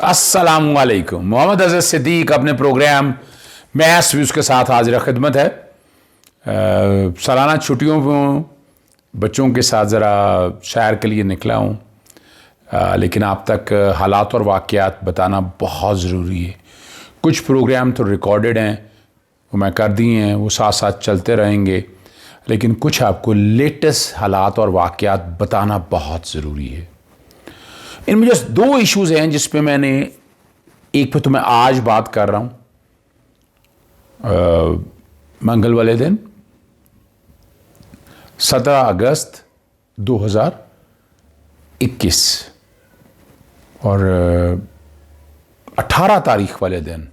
अस्सलाम वालेकुम। मोहम्मद अज़र सिद्दीक अपने प्रोग्राम मैथ्स व्यूज़ के साथ हाजिर खिदमत है। सालाना छुट्टियों में बच्चों के साथ ज़रा सैर के लिए निकला हूँ, लेकिन आप तक हालात और वाक़यात बताना बहुत ज़रूरी है। कुछ प्रोग्राम तो रिकॉर्डेड हैं, वो मैं कर दिए हैं, वो साथ साथ चलते रहेंगे, लेकिन कुछ आपको लेटेस्ट हालात और वाक़यात बताना बहुत ज़रूरी है। इनमें जस्ट दो इश्यूज़ हैं जिस पे मैंने, एक पे तो मैं आज बात कर रहा हूँ, मंगल वाले दिन 17 अगस्त 2021 और 18 तारीख वाले दिन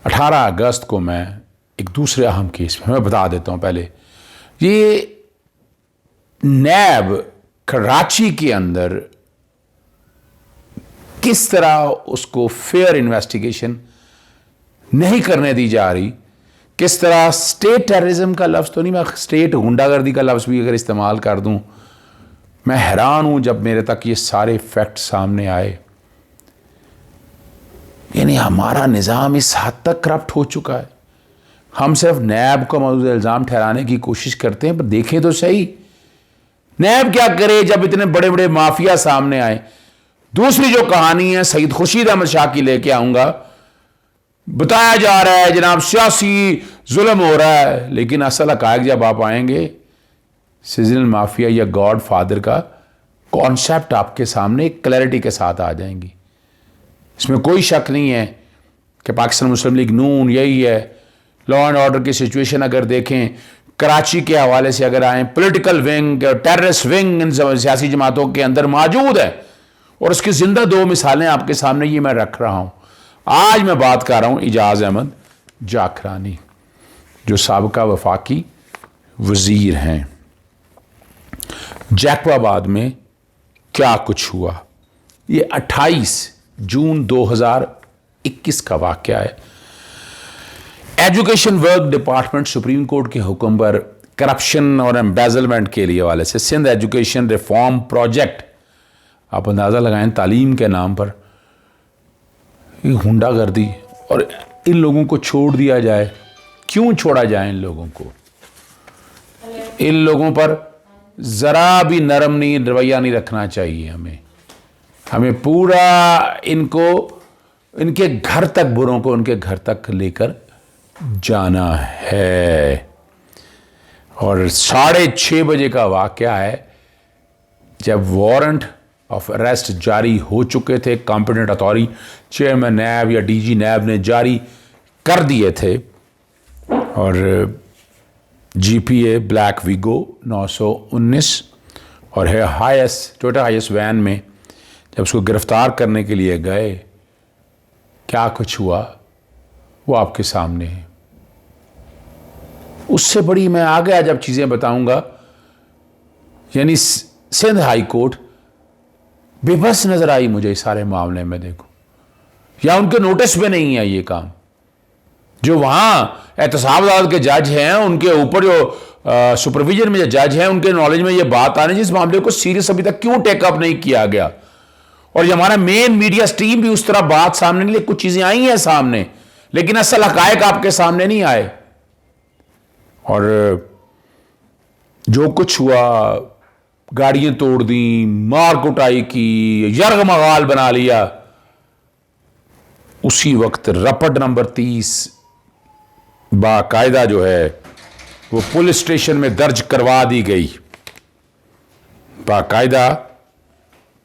18 अगस्त को मैं एक दूसरे अहम केस में, मैं बता देता हूँ पहले। ये नैब कराची के अंदर किस तरह उसको फेयर इन्वेस्टिगेशन नहीं करने दी जा रही, किस तरह स्टेट टेररिज्म का लफ्ज़ तो नहीं, मैं स्टेट गुंडागर्दी का लफ्ज़ भी अगर इस्तेमाल कर दूं, मैं हैरान हूं जब मेरे तक ये सारे फैक्ट सामने आए। यानी हमारा निज़ाम इस हद तक करप्ट हो चुका है। हम सिर्फ नैब को मौजूद इल्ज़ाम ठहराने की कोशिश करते हैं, पर देखें तो सही नैब क्या करे जब इतने बड़े बड़े माफिया सामने आए। दूसरी जो कहानी है सईद खुर्शीद अहमद शाह की लेके आऊंगा। बताया जा रहा है जनाब सियासी जुल्म हो रहा है, लेकिन असल हक़ाइक़ जब आप आएंगे, सीजनल माफिया या गॉड फादर का कॉन्सेप्ट आपके सामने क्लैरिटी के साथ आ जाएंगी। इसमें कोई शक नहीं है कि पाकिस्तान मुस्लिम लीग नून यही है। लॉ एंड ऑर्डर की सिचुएशन अगर देखें, कराची के हवाले से अगर आए, पॉलिटिकल विंग, टेररिस्ट विंग इन सियासी जमातों के अंदर मौजूद है, और उसकी जिंदा दो मिसालें आपके सामने ये मैं रख रहा हूं। आज मैं बात कर रहा हूं इजाज़ अहमद जाखरानी, जो साबका वफाकी वजीर हैं। जैकबाबाद में क्या कुछ हुआ, ये 28 जून 2021 का वाक़या है। Education work department supreme court के हुक्म पर करप्शन और एम्बेजलमेंट के लिए हवाले से सिंध एजुकेशन रिफॉर्म प्रोजेक्ट, आप अंदाज़ा लगाएं, तालीम के नाम पर ये गुंडागर्दी, और इन लोगों को छोड़ दिया जाए। क्यों छोड़ा जाए इन लोगों को? इन लोगों पर ज़रा भी नरम नहीं रवैया नहीं रखना चाहिए। हमें पूरा इनको, इनके घर तक, बुरों को उनके घर तक लेकर जाना है। और 6:30 बजे का वाक़या है जब वारंट ऑफ अरेस्ट जारी हो चुके थे। कॉम्पिटेंट अथॉरिटी, चेयरमैन नैब या डीजी नैब ने जारी कर दिए थे, और जीपीए ब्लैक वीगो 919 और है हाईएस्ट, टोयोटा हाईएस्ट वैन में जब उसको गिरफ्तार करने के लिए गए, क्या कुछ हुआ वो आपके सामने है। उससे बड़ी मैं आ गया जब चीज़ें बताऊंगा। यानी सिंध हाई कोर्ट बेबस नजर आई मुझे इस सारे मामले में। देखो, या उनके नोटिस में नहीं है ये काम। जो वहां एहतसाब अदालत के जज हैं, उनके ऊपर जो सुपरविजन में जो जज हैं, उनके नॉलेज में ये बात आने, जिस मामले को सीरियस अभी तक क्यों टेकअप नहीं किया गया। और ये हमारा मेन मीडिया स्ट्रीम भी उस तरह बात सामने नहीं, कुछ चीजें आई हैं सामने, लेकिन असल हकायक आपके सामने नहीं आए। और जो कुछ हुआ, गाड़ियां तोड़ दी, मार कुटाई की, यरगमगाल बना लिया, उसी वक्त रपट नंबर 30 बाकायदा जो है वो पुलिस स्टेशन में दर्ज करवा दी गई। बाकायदा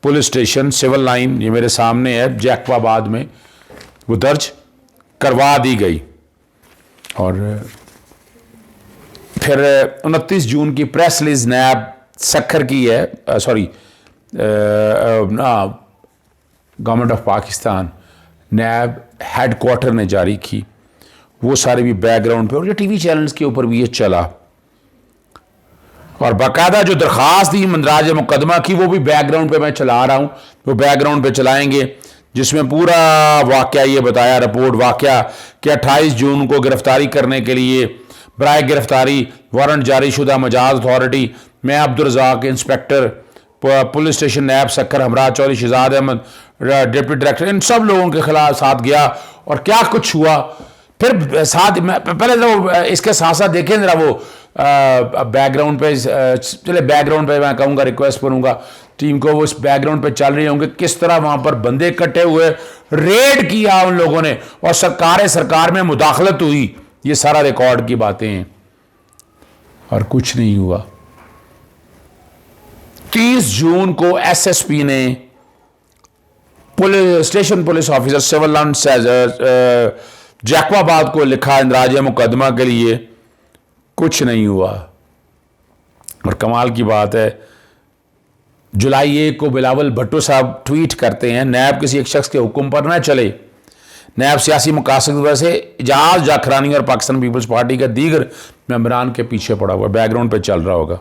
पुलिस स्टेशन सिविल लाइन, ये मेरे सामने है, जैकबाबाद में, वो दर्ज करवा दी गई। और फिर 29 जून की प्रेस रिलीज नैब सखर की है, government of Pakistan NAB headquarter ने जारी की। वो सारे भी बैकग्राउंड पे, और ये टीवी चैनल्स के ऊपर भी ये चला। और बाकायदा जो दरख्वास्त दी मंदराज मुकदमा की, वो भी बैकग्राउंड पे मैं चला रहा हूँ, वो बैकग्राउंड पे चलाएंगे, जिसमें पूरा वाक़या ये बताया, रिपोर्ट वाक़या कि 28 जून को गिरफ्तारी करने के लिए बराए गिरफ्तारी वारंट जारी शुदा मजाज अथॉरिटी, मैं Abdul Razzaq inspector police station Naib Sukkur, Hamraz Chaudhry, Shahzad Ahmed deputy director, इन सब लोगों के खिलाफ साथ गया और क्या कुछ हुआ। फिर साथ पहले तो इसके साथ साथ देखें जरा वो बैकग्राउंड पे, चले बैकग्राउंड पे मैं कहूँगा, रिक्वेस्ट करूँगा टीम को, वो इस बैकग्राउंड पे चल रहे होंगे किस तरह वहाँ पर बंदे इकट्ठे हुए, रेड किया उन लोगों ने और सरकार में मुदाखलत हुई। ये सारा रिकॉर्ड की बातें हैं और कुछ नहीं हुआ। 30 जून को एसएसपी ने station police officer civil line Jacobabad को लिखा इंदराज मुकदमा के लिए, कुछ नहीं हुआ। और कमाल की बात है, जुलाई 1 को बिलावल भुट्टो साहब ट्वीट करते हैं, नैब किसी एक शख्स के हुक्म पर न चले, नैब सियासी मकासद की वजह से एजाज जाखरानी और पाकिस्तान पीपल्स पार्टी के दीगर मेंबरान के पीछे पड़ा हुआ, बैकग्राउंड पे चल रहा होगा।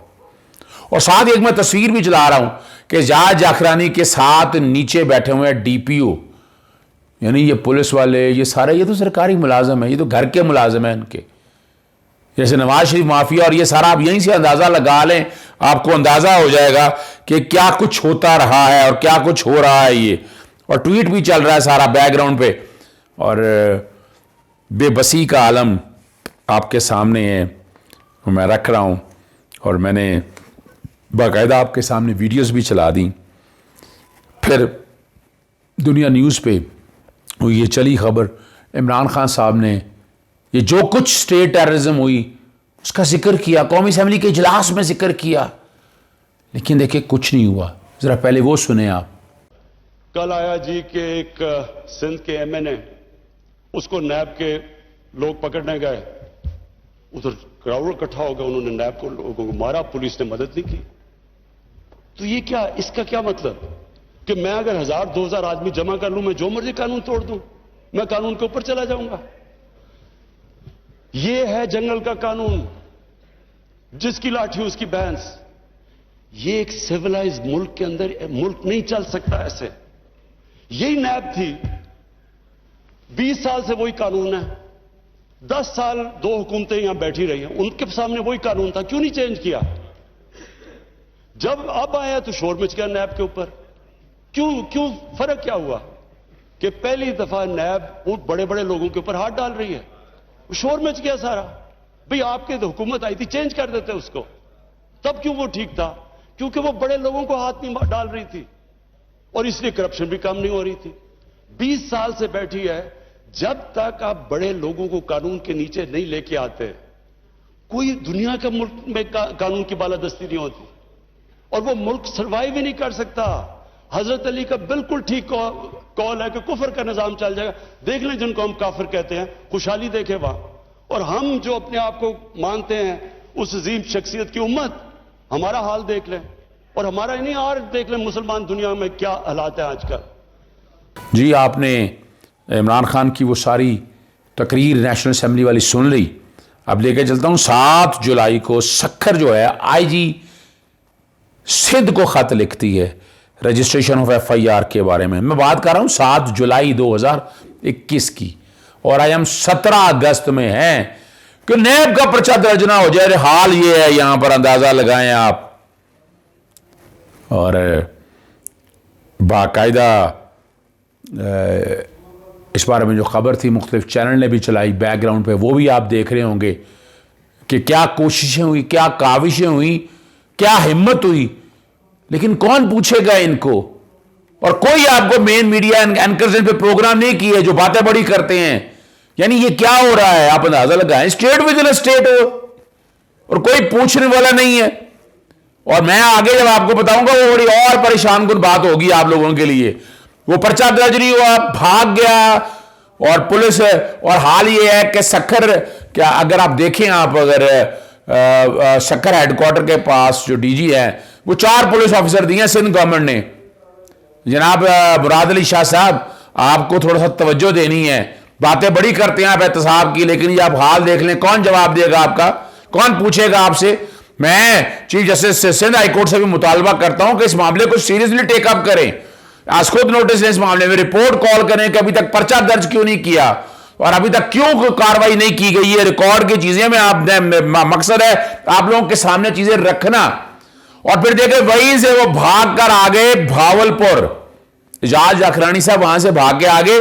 और साथ एक मैं तस्वीर भी चला रहा हूं कि एजाज जाखरानी के साथ नीचे बैठे हुए हैं डीपीओ, यानी ये पुलिस वाले, ये सारे, ये तो सरकारी मुलाजम है, ये तो घर के मुलाजम है इनके, जैसे नवाज शरीफ माफिया। और ये सारा आप यहीं से अंदाजा लगा लें, आपको अंदाजा हो जाएगा कि क्या कुछ होता रहा है और क्या कुछ हो रहा है ये। और ट्वीट भी चल रहा है सारा बैकग्राउंड पे, और बेबसी का आलम आपके सामने है, मैं रख रहा हूं। और मैंने बाकायदा आपके सामने वीडियोस भी चला दी। फिर दुनिया न्यूज़ पे ये चली खबर, इमरान खान साहब ने ये जो कुछ स्टेट टेररिज्म हुई उसका जिक्र किया, कौमी असेंबली के इजलास में जिक्र किया, लेकिन देखिए कुछ नहीं हुआ। जरा पहले वो सुने आप। कल आया जी के एक सिंध के एमएनए, उसको नैब के लोग पकड़ने गए, उधर क्राउड इकट्ठा हो गया, उन्होंने नैब को लोगों को मारा, पुलिस ने मदद नहीं की। तो ये क्या, इसका क्या मतलब कि मैं अगर 1000-2000 आदमी जमा कर लूं, मैं जो मर्जी कानून तोड़ दूं, मैं कानून के ऊपर चला जाऊंगा? ये है जंगल का कानून, जिसकी लाठी उसकी भैंस। ये एक सिविलाइज मुल्क के अंदर मुल्क नहीं चल सकता ऐसे। यही नैब थी, 20 साल से वही कानून है, 10 साल 2 हुकूमतें यहां बैठी रही हैं, उनके सामने वही कानून था, क्यों नहीं चेंज किया? जब अब आया तो शोर मच गया नैब के ऊपर। क्यों फर्क क्या हुआ कि पहली दफा नैब उन बड़े बड़े लोगों के ऊपर हाथ डाल रही है, शोर मच गया सारा। भाई आपके तो हुकूमत आई थी, चेंज कर देते उसको। तब क्यों वो ठीक था? क्योंकि वो बड़े लोगों को हाथ नहीं डाल रही थी और इसलिए करप्शन भी कम नहीं हो रही थी। 20 साल से बैठी है। जब तक आप बड़े लोगों को कानून के नीचे नहीं लेके आते, कोई दुनिया के मुल्क में कानून की बालादस्ती नहीं होती और वो मुल्क सर्वाइव ही नहीं कर सकता। हजरत अली का बिल्कुल ठीक कॉल है कि कुफर का निजाम चल जाएगा। देख लें जिनको हम काफिर कहते हैं, खुशहाली देखे वहां। और हम जो अपने आप को मानते हैं उस अजीम शख्सियत की उम्मत, हमारा हाल देख लें। और हमारा ही नहीं, और देख लें मुसलमान दुनिया में क्या हालात है आजकल। जी, आपने इमरान खान की वो सारी तकरीर नेशनल असेंबली वाली सुन ली। अब लेके चलता हूं, 7 जुलाई को सखर जो है आईजी सिंध को खत लिखती है रजिस्ट्रेशन ऑफ एफआईआर के बारे में। मैं बात कर रहा हूं 7 जुलाई 2021 की, और आज हम 17 अगस्त में हैं कि नैब का पर्चा दर्ज ना हो जाए। हाल ये है, यहां पर अंदाजा लगाएं आप। और बाकायदा इस बारे में जो खबर थी मुख्तलिफ चैनल ने भी चलाई बैकग्राउंड पे, वो भी आप देख रहे होंगे कि क्या कोशिशें हुई, क्या काविशें हुई, क्या हिम्मत हुई, लेकिन कौन पूछेगा इनको? और कोई आपको मेन मीडिया एंकर्स पे प्रोग्राम नहीं किए जो बातें बड़ी करते हैं। यानी ये क्या हो रहा है, आप अंदाजा लगाएं। स्टेट विद इन स्टेट हो और कोई पूछने वाला नहीं है। और मैं आगे जब आपको बताऊंगा वो बड़ी और परेशान कुन बात होगी आप लोगों के लिए। वो पर्चा दर्ज नहीं हुआ, भाग गया और पुलिस। और हाल ये है कि सखर, क्या अगर आप देखें, आप अगर सखर हेडक्वार्टर के पास जो डीजी है वो 4 पुलिस ऑफिसर दिए सिंध गवर्नमेंट ने। जनाब मुराद अली शाह साहब, आपको थोड़ा सा तवज्जो देनी है। बातें बड़ी करते हैं आप एहतसाब की, लेकिन ये आप हाल देख लें, कौन जवाब देगा आपका, कौन पूछेगा आपसे? मैं चीफ जस्टिस सिंध हाईकोर्ट से भी मुतालबा करता हूं कि इस मामले को सीरियसली टेकअप करें, आज खुद नोटिस लें इस मामले में, रिपोर्ट कॉल करें कि अभी तक पर्चा दर्ज क्यों नहीं किया और अभी तक क्यों कार्रवाई नहीं की गई है। रिकॉर्ड की चीजें में आप, मकसद है आप लोगों के सामने चीजें रखना। اور پھر دیکھیں وہیں سے وہ بھاگ کر آگے بھاولپور، اعجاز اکرانی صاحب وہاں سے بھاگ کے آگے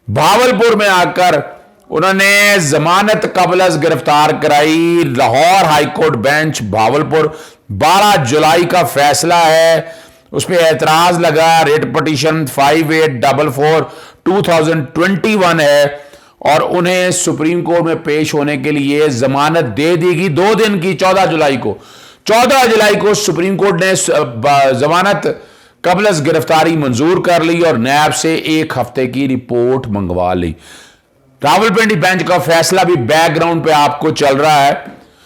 بھاولپور میں آ کر انہوں نے ضمانت قبل از گرفتار کرائی. Lahore high court bench Bahawalpur, 12 جولائی کا فیصلہ ہے، اس پہ اعتراض لگا. ریٹ پٹیشن 5844/2021 ہے اور انہیں سپریم کورٹ میں پیش ہونے کے لیے ضمانت دے دی گئی 2 دن کی. 14 جولائی کو سپریم کورٹ نے ضمانت قبل از گرفتاری منظور کر لی اور نیب سے 1 ہفتے کی رپورٹ منگوا لی. راولپنڈی بینچ کا فیصلہ بھی بیک گراؤنڈ پہ آپ کو چل رہا ہے.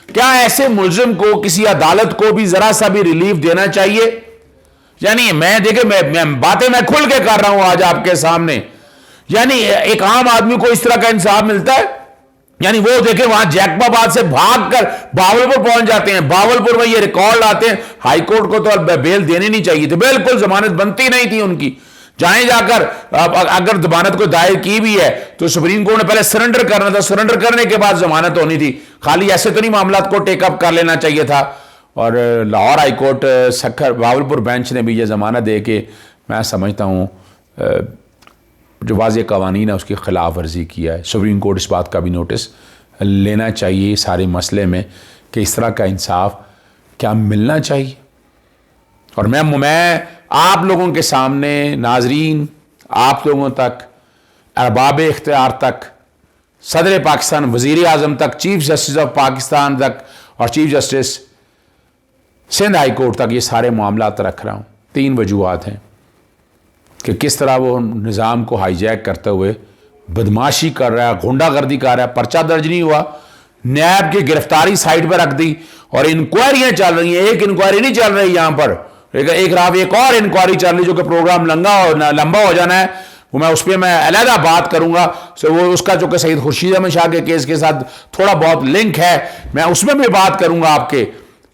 کیا ایسے ملزم کو کسی عدالت کو بھی ذرا سا بھی ریلیف دینا چاہیے؟ یعنی میں دیکھیں میں باتیں میں کھل کے کر رہا ہوں آج آپ کے سامنے. یعنی ایک عام آدمی کو اس طرح کا انصاف ملتا ہے؟ یعنی وہ دیکھیں وہاں جیکب آباد سے بھاگ کر بھاولپور پہنچ جاتے ہیں، بھاولپور میں یہ ریکارڈ لاتے ہیں. ہائی کورٹ کو تو بیل دینی نہیں چاہیے تھی، بالکل ضمانت بنتی نہیں تھی ان کی. جائیں جا کر اگر ضمانت کو دائر کی بھی ہے تو سپریم کورٹ نے پہلے سرنڈر کرنا تھا، سرنڈر کرنے کے بعد ضمانت ہونی تھی. خالی ایسے تو نہیں معاملات کو ٹیک اپ کر لینا چاہیے تھا. اور Lahore high court Bahawalpur bench نے بھی یہ ضمانت دے کے میں سمجھتا ہوں جو واضح قوانین ہے اس کی خلاف ورزی کیا ہے. سپریم کورٹ اس بات کا بھی نوٹس لینا چاہیے سارے مسئلے میں کہ اس طرح کا انصاف کیا ملنا چاہیے. اور میں آپ لوگوں کے سامنے، ناظرین، آپ لوگوں تک، ارباب اختیار تک، صدر پاکستان، وزیر اعظم تک، چیف جسٹس آف پاکستان تک اور chief justice Sindh high court تک یہ سارے معاملات رکھ رہا ہوں. 3 وجوہات ہیں کہ کس طرح وہ نظام کو ہائی جیک کرتے ہوئے بدماشی کر رہا ہے، غنڈہ گردی کر رہا ہے. پرچہ درج نہیں ہوا، نیب کی گرفتاری سائٹ پہ رکھ دی اور انکوائریاں چل رہی ہیں. ایک انکوائری نہیں چل رہی یہاں پر، ایک اور انکوائری چل رہی جو کہ پروگرام لمبا ہو جانا ہے. وہ اس پہ میں علیحدہ بات کروں گا. وہ اس کا جو کہ سید خورشید احمد شاہ کے کیس کے ساتھ تھوڑا بہت لنک ہے، میں اس میں بھی بات کروں گا آپ کے.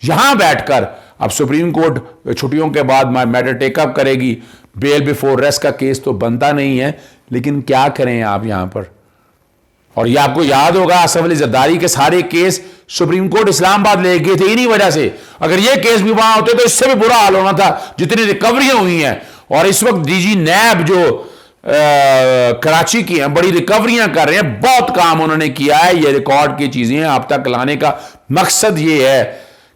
یہاں بیٹھ کر اب سپریم کورٹ چھٹیوں کے بعد میٹر ٹیک اپ کرے گی. بیل بیفور ریسٹ کا کیس تو بنتا نہیں ہے، لیکن کیا کریں آپ یہاں پر. اور یہ آپ کو یاد ہوگا آصف علی زرداری کے سارے کیس سپریم کورٹ اسلام آباد لے گئے تھے انہی وجہ سے. اگر یہ کیس بھی وہاں ہوتے تو اس سے بھی برا حال ہونا تھا جتنی ریکوریاں ہوئی ہیں. اور اس وقت ڈی جی نیب جو کراچی کی ہیں بڑی ریکوریاں کر رہے ہیں، بہت کام انہوں نے کیا ہے. یہ ریکارڈ کی چیزیں آپ تک لانے کا مقصد یہ ہے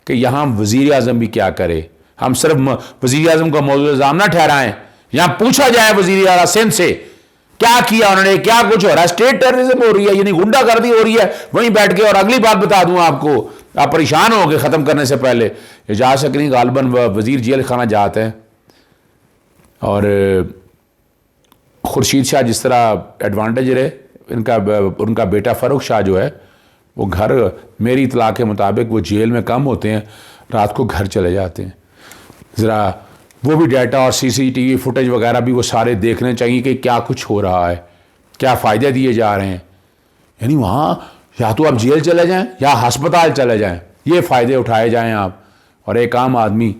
کہ یہاں وزیر اعظم بھی کیا کرے. ہم صرف وزیر اعظم کا موضوع الزام نہ ٹھہرائیں، یہاں پوچھا جائے وزیر اعظم سندھ سے کیا کیا انہوں نے، کیا کچھ ہو رہا ہے. اسٹیٹ ٹیررزم ہو رہی ہے، یعنی غنڈہ گردی ہو رہی ہے وہیں بیٹھ کے. اور اگلی بات بتا دوں آپ کو، آپ پریشان ہو گئے ختم کرنے سے پہلے. اعجاز اکرمی غالباً وزیر جیل خانہ جاتے ہیں اور خورشید شاہ جس طرح ایڈوانٹیج رہے، ان کا بیٹا فاروق شاہ جو ہے وہ گھر، میری اطلاع کے مطابق وہ جیل میں کم ہوتے ہیں، رات کو گھر چلے جاتے ہیں. ذرا وہ بھی ڈیٹا اور CCTV فوٹیج وغیرہ بھی وہ سارے دیکھنے چاہیے کہ کیا کچھ ہو رہا ہے، کیا فائدے دیے جا رہے ہیں. یعنی وہاں یا تو آپ جیل چلے جائیں یا ہسپتال چلے جائیں، یہ فائدے اٹھائے جائیں آپ. اور ایک عام آدمی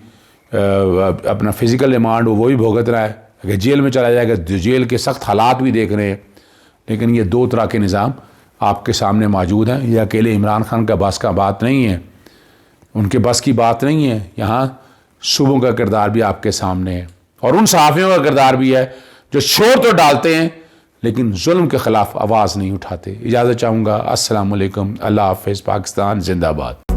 اپنا فزیکل ریمانڈ وہ بھی بھگت رہا ہے، اگر جیل میں چلا جائے گا جیل کے سخت حالات بھی دیکھ رہے ہیں. لیکن یہ 2 طرح کے نظام آپ کے سامنے موجود ہیں. یہ اکیلے عمران خان کا بس کا بات نہیں ہے، ان کے بس کی بات نہیں ہے. یہاں صوبوں کا کردار بھی آپ کے سامنے ہے اور ان صحافیوں کا کردار بھی ہے جو شور تو ڈالتے ہیں لیکن ظلم کے خلاف آواز نہیں اٹھاتے. اجازت چاہوں گا. السلام علیکم. اللہ حافظ. پاکستان زندہ باد.